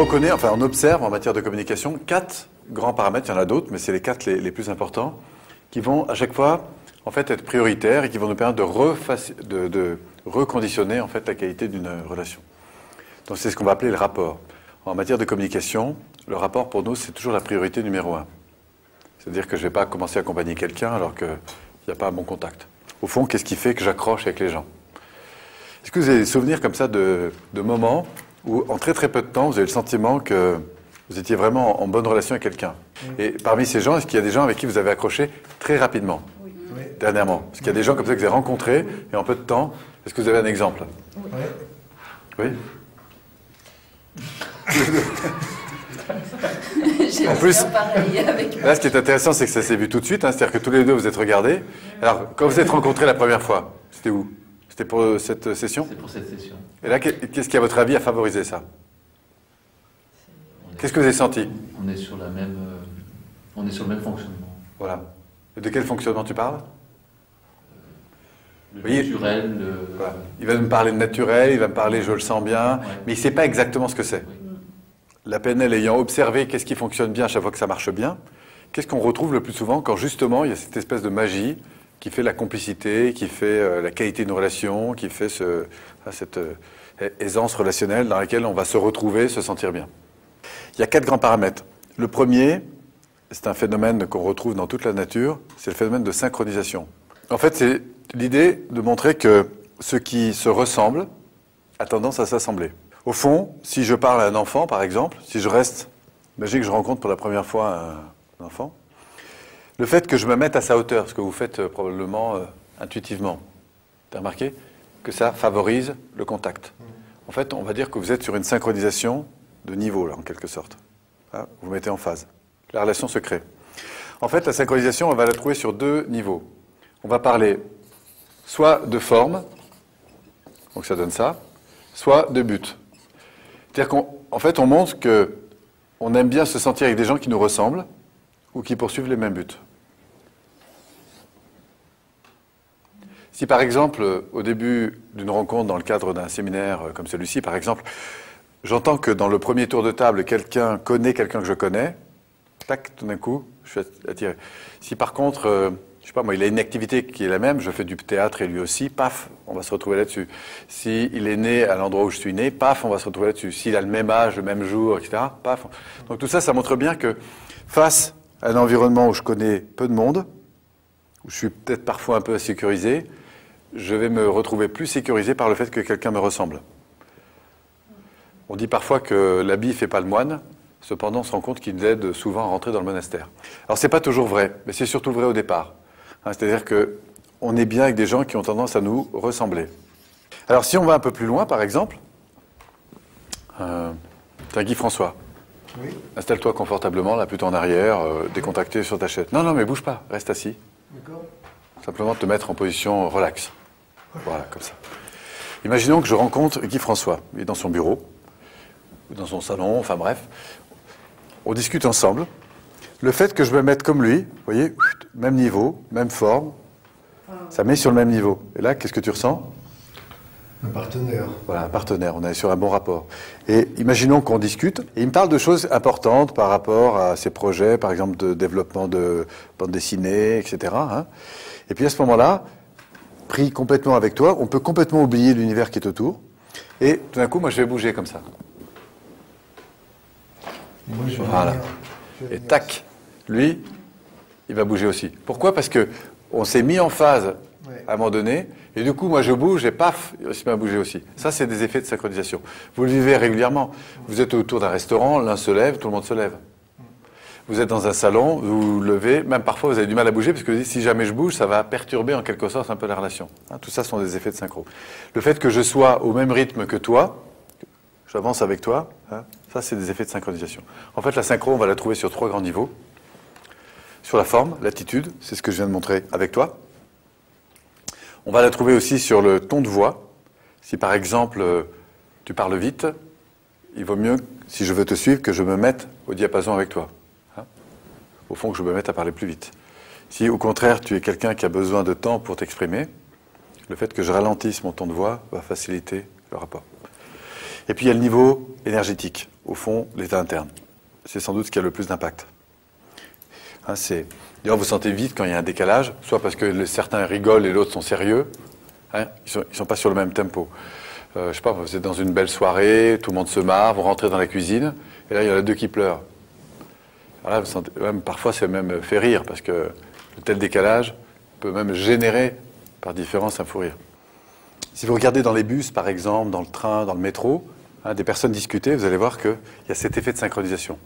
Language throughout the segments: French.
reconnaît, enfin on observe en matière de communication 4 grands paramètres, il y en a d'autres, mais c'est les 4 les plus importants, qui vont à chaque fois en fait être prioritaires et qui vont nous permettre de reconditionner en fait la qualité d'une relation. Donc c'est ce qu'on va appeler le rapport. En matière de communication, le rapport pour nous c'est toujours la priorité numéro 1. C'est-à-dire que je ne vais pas commencer à accompagner quelqu'un alors qu'il n'y a pas un bon contact. Au fond, qu'est-ce qui fait que j'accroche avec les gens? Est-ce que vous avez des souvenirs comme ça de moments où, en très très peu de temps, vous avez le sentiment que vous étiez vraiment en bonne relation avec quelqu'un? Et parmi ces gens, est-ce qu'il y a des gens avec qui vous avez accroché très rapidement, dernièrement? Est-ce qu'il y a des gens comme ça que vous avez rencontrés et en peu de temps? Est-ce que vous avez un exemple? Oui. En plus, là, ce qui est intéressant, c'est que ça s'est vu tout de suite, hein, c'est-à-dire que tous les deux vous êtes regardés. Alors, quand vous êtes rencontrés la première fois, c'était où? C'était pour cette session? C'est pour cette session. Et là, qu'est-ce qui, à votre avis, a favorisé ça? Qu'est-ce que vous avez senti? On est sur le même fonctionnement. Voilà. Et de quel fonctionnement tu parles? Le naturel. Voilà. Il va me parler de naturel, il va me parler, je le sens bien, mais il ne sait pas exactement ce que c'est. Oui. La PNL ayant observé qu'est-ce qui fonctionne bien à chaque fois que ça marche bien, qu'est-ce qu'on retrouve le plus souvent quand justement il y a cette espèce de magie qui fait la complicité, qui fait la qualité d'une relation, qui fait cette aisance relationnelle dans laquelle on va se retrouver, se sentir bien. Il y a 4 grands paramètres. Le premier, c'est un phénomène qu'on retrouve dans toute la nature, c'est le phénomène de synchronisation. En fait, c'est l'idée de montrer que ce qui se ressemble a tendance à s'assembler. Au fond, si je parle à un enfant, par exemple, si je reste, imaginez que je rencontre pour la première fois un enfant, le fait que je me mette à sa hauteur, ce que vous faites probablement intuitivement, tu as remarqué que ça favorise le contact. En fait, on va dire que vous êtes sur une synchronisation de niveau, là, en quelque sorte. Hein, vous mettez en phase. La relation se crée. En fait, la synchronisation, on va la trouver sur 2 niveaux. On va parler soit de forme, donc ça donne ça, soit de but. C'est-à-dire qu'en fait, on montre qu'on aime bien se sentir avec des gens qui nous ressemblent ou qui poursuivent les mêmes buts. Si par exemple, au début d'une rencontre dans le cadre d'un séminaire comme celui-ci, par exemple, j'entends que dans le premier tour de table, quelqu'un connaît quelqu'un que je connais, tac, tout d'un coup, je suis attiré. Si par contre, je sais pas moi, il a une activité qui est la même, je fais du théâtre et lui aussi, paf, on va se retrouver là-dessus. S'il est né à l'endroit où je suis né, paf, on va se retrouver là-dessus. S'il a le même âge, le même jour, etc., paf. Donc tout ça, ça montre bien que face à un environnement où je connais peu de monde, où je suis peut-être parfois un peu insécurisé, je vais me retrouver plus sécurisé par le fait que quelqu'un me ressemble. On dit parfois que l'habit ne fait pas le moine, cependant on se rend compte qu'il nous aide souvent à rentrer dans le monastère. Alors c'est pas toujours vrai, mais c'est surtout vrai au départ. Hein, c'est-à-dire qu'on est bien avec des gens qui ont tendance à nous ressembler. Alors si on va un peu plus loin, par exemple, t'as Guy François. Oui. Installe-toi confortablement, là, plutôt en arrière, décontracté sur ta chaise. Non, non, mais bouge pas, reste assis. D'accord. Simplement te mettre en position relax. Voilà, comme ça. Imaginons que je rencontre Guy François. Il est dans son bureau, ou dans son salon, enfin bref. On discute ensemble. Le fait que je me mette comme lui, vous voyez, même niveau, même forme, ça met sur le même niveau. Et là, qu'est-ce que tu ressens? Un partenaire. Voilà, un partenaire, on est sur un bon rapport. Et imaginons qu'on discute, et il me parle de choses importantes par rapport à ses projets, par exemple de développement de bande dessinée, etc. Hein. Et puis à ce moment-là, pris complètement avec toi, on peut complètement oublier l'univers qui est autour, et tout d'un coup, moi je vais bouger comme ça. Moi, je vais Voilà. venir. Et tac, lui, il va bouger aussi. Pourquoi? Parce que on s'est mis en phase à un moment donné, et du coup, moi je bouge, et paf, il se met à bouger aussi. Ça, c'est des effets de synchronisation. Vous le vivez régulièrement. Vous êtes autour d'un restaurant, l'un se lève, tout le monde se lève. Vous êtes dans un salon, vous vous levez, même parfois vous avez du mal à bouger, parce que vous dites, si jamais je bouge, ça va perturber en quelque sorte un peu la relation. Hein, tout ça sont des effets de synchro. Le fait que je sois au même rythme que toi, j'avance avec toi, hein, ça c'est des effets de synchronisation. En fait, la synchro, on va la trouver sur 3 grands niveaux. Sur la forme, l'attitude, c'est ce que je viens de montrer avec toi. On va la trouver aussi sur le ton de voix. Si par exemple, tu parles vite, il vaut mieux, si je veux te suivre, que je me mette au diapason avec toi. Hein, au fond, que je me mette à parler plus vite. Si au contraire, tu es quelqu'un qui a besoin de temps pour t'exprimer, le fait que je ralentisse mon ton de voix va faciliter le rapport. Et puis il y a le niveau énergétique, au fond, l'état interne. C'est sans doute ce qui a le plus d'impact. Hein, d'ailleurs, vous sentez vite quand il y a un décalage, soit parce que certains rigolent et l'autre sont sérieux. Hein, ils sont pas sur le même tempo. Je sais pas, vous êtes dans une belle soirée, tout le monde se marre, vous rentrez dans la cuisine, et là, il y en a deux qui pleurent. Alors là, vous sentez, même, parfois, c'est même fait rire, parce que de tel décalage peut même générer, par différence, un fou rire. Si vous regardez dans les bus, par exemple, dans le train, dans le métro, hein, des personnes discutées, vous allez voir qu'il y a cet effet de synchronisation.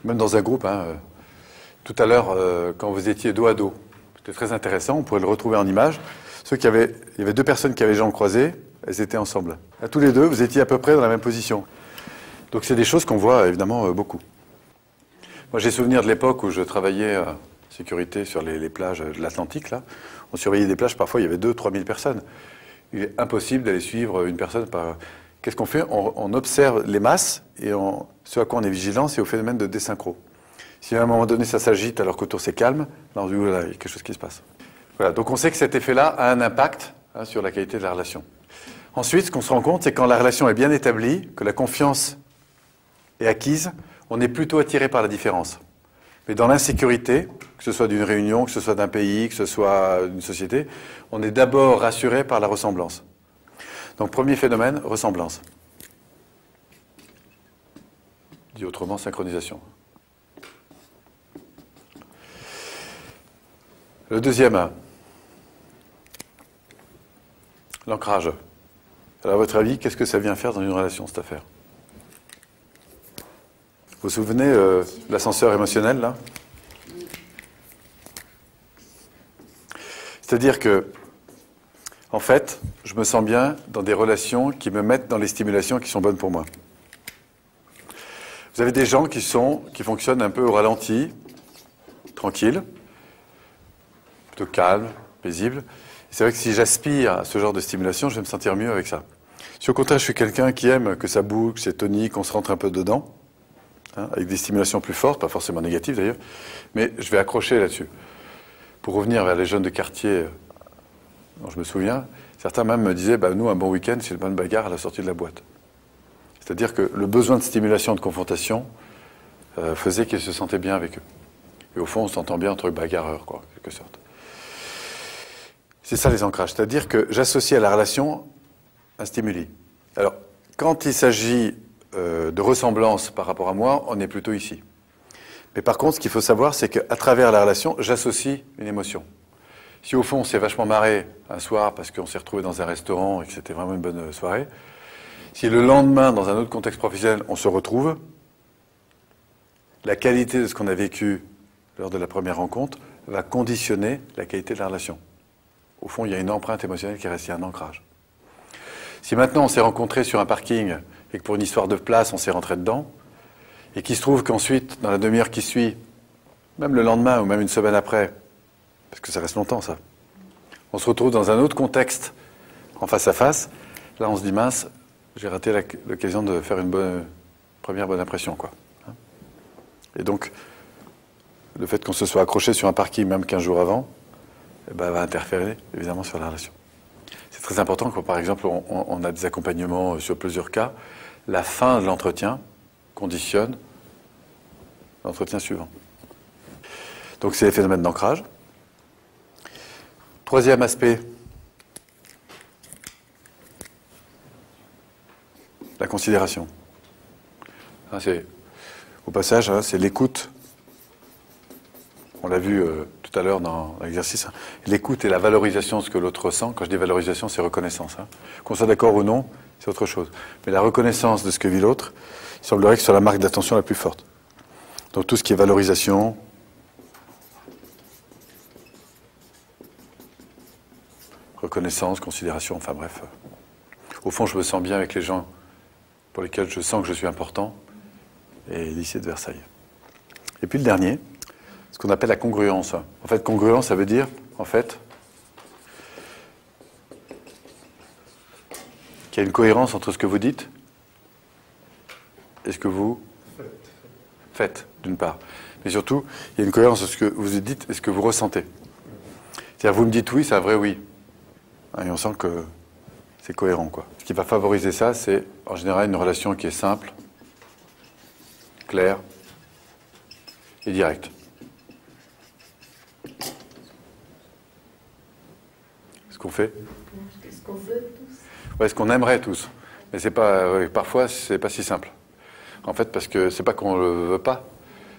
Même dans un groupe, hein, tout à l'heure, quand vous étiez dos à dos, c'était très intéressant, on pourrait le retrouver en image. Il y avait deux personnes qui avaient les jambes croisées, elles étaient ensemble. À tous les deux, vous étiez à peu près dans la même position. Donc c'est des choses qu'on voit évidemment beaucoup. Moi j'ai souvenir de l'époque où je travaillais en sécurité sur les plages de l'Atlantique, là. On surveillait des plages, parfois il y avait 2-3 000 personnes. Il est impossible d'aller suivre une personne par... Qu'est-ce qu'on fait? On observe les masses et ce à quoi on est vigilant, c'est au phénomène de désynchro. Si à un moment donné ça s'agite alors qu'autour c'est calme, là on dit oulala, il y a quelque chose qui se passe. Voilà, donc on sait que cet effet-là a un impact sur la qualité de la relation. Ensuite, ce qu'on se rend compte, c'est que quand la relation est bien établie, que la confiance est acquise, on est plutôt attiré par la différence. Mais dans l'insécurité, que ce soit d'une réunion, que ce soit d'un pays, que ce soit d'une société, on est d'abord rassuré par la ressemblance. Donc premier phénomène, ressemblance. Dit autrement, synchronisation. Le deuxième, l'ancrage. Alors à votre avis, qu'est-ce que ça vient faire dans une relation, cette affaire? Vous vous souvenez de l'ascenseur émotionnel, là? C'est-à-dire que, en fait, je me sens bien dans des relations qui me mettent dans les stimulations qui sont bonnes pour moi. Vous avez des gens qui fonctionnent un peu au ralenti, tranquilles, plutôt calmes, paisibles. C'est vrai que si j'aspire à ce genre de stimulation, je vais me sentir mieux avec ça. Si au contraire, je suis quelqu'un qui aime que ça bouge, que c'est tonique, qu'on se rentre un peu dedans, hein, avec des stimulations plus fortes, pas forcément négatives d'ailleurs, mais je vais accrocher là-dessus. Pour revenir vers les jeunes de quartier dont je me souviens, certains même me disaient, bah, nous, un bon week-end, c'est une bonne bagarre à la sortie de la boîte. C'est-à-dire que le besoin de stimulation, de confrontation, faisait qu'ils se sentaient bien avec eux. Et au fond, on s'entend bien entre bagarreurs, quoi, en quelque sorte. C'est ça les ancrages, c'est-à-dire que j'associe à la relation un stimuli. Alors, quand il s'agit de ressemblance par rapport à moi, on est plutôt ici. Mais par contre, ce qu'il faut savoir, c'est qu'à travers la relation, j'associe une émotion. Si au fond, on s'est vachement marré un soir parce qu'on s'est retrouvé dans un restaurant et que c'était vraiment une bonne soirée, si le lendemain, dans un autre contexte professionnel, on se retrouve, la qualité de ce qu'on a vécu lors de la première rencontre va conditionner la qualité de la relation. Au fond, il y a une empreinte émotionnelle qui reste, il y a un ancrage. Si maintenant on s'est rencontrés sur un parking et que pour une histoire de place, on s'est rentré dedans, et qu'il se trouve qu'ensuite, dans la demi-heure qui suit, même le lendemain ou même une semaine après, parce que ça reste longtemps ça, on se retrouve dans un autre contexte, en face à face, là on se dit mince, j'ai raté l'occasion de faire une première bonne impression, quoi. Et donc, le fait qu'on se soit accroché sur un parking même 15 jours avant, eh ben, va interférer évidemment sur la relation. C'est très important quand, par exemple, on a des accompagnements sur plusieurs cas, la fin de l'entretien conditionne l'entretien suivant. Donc, c'est les phénomènes d'ancrage. Troisième aspect, la considération. Au passage, c'est l'écoute. On l'a vu tout à l'heure dans l'exercice. L'écoute et la valorisation de ce que l'autre ressent. Quand je dis valorisation, c'est reconnaissance. Qu'on soit d'accord ou non, c'est autre chose. Mais la reconnaissance de ce que vit l'autre, il semblerait que ce soit la marque d'attention la plus forte. Donc tout ce qui est valorisation, reconnaissance, considération, enfin bref. Au fond, je me sens bien avec les gens pour lesquels je sens que je suis important. Et lycée de Versailles. Et puis le dernier, ce qu'on appelle la congruence. En fait, congruence, ça veut dire, en fait, qu'il y a une cohérence entre ce que vous dites et ce que vous faites, d'une part. Mais surtout, il y a une cohérence entre ce que vous dites et ce que vous ressentez. C'est-à-dire, vous me dites oui, c'est un vrai oui. Et on sent que C'est cohérent, quoi. Ce qui va favoriser ça, c'est en général une relation qui est simple, claire et directe. Ce qu'on fait. Qu'est-ce qu'on veut tous? Ouais, ce qu'on aimerait tous. Mais c'est pas, parfois, c'est pas si simple. En fait, parce que c'est pas qu'on le veut pas,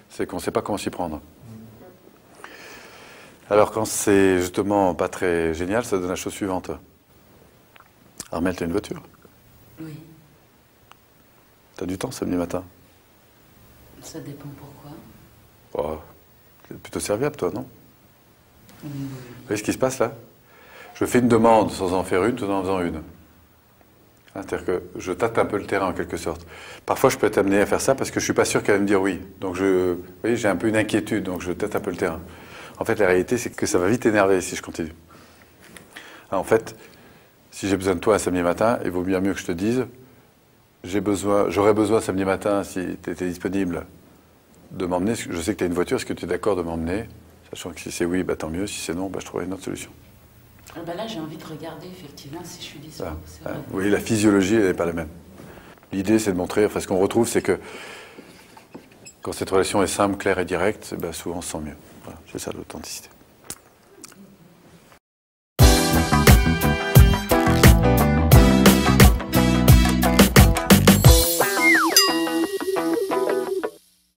c'est qu'on sait pas comment s'y prendre. Alors, quand c'est justement pas très génial, ça donne la chose suivante. Armelle, t'as une voiture? Oui, T'as du temps samedi matin? ça dépend pourquoi. Oh, c'est plutôt serviable, toi, non? Oui. Vous voyez ce qui se passe là? Je fais une demande sans en faire une, tout en faisant une. C'est-à-dire que je tâte un peu le terrain en quelque sorte. Parfois, je peux être amené à faire ça parce que je suis pas sûr qu'elle va me dire oui. Donc, vous voyez, j'ai un peu une inquiétude, donc je tâte un peu le terrain. En fait, la réalité, c'est que ça va vite énerver si je continue. En fait, si j'ai besoin de toi un samedi matin, il vaut bien mieux que je te dise, j'aurais besoin samedi matin, si tu étais disponible, de m'emmener. Je sais que tu as une voiture, est-ce que tu es d'accord de m'emmener? Sachant que si c'est oui, bah, tant mieux. Si c'est non, bah, je trouverai une autre solution. Ah bah là, j'ai envie de regarder effectivement si je suis disponible. C'est vrai. Vous voyez, la physiologie, elle n'est pas la même. L'idée, c'est de montrer, enfin, ce qu'on retrouve, c'est que quand cette relation est simple, claire et directe, bah, souvent on se sent mieux. Voilà, c'est ça l'authenticité.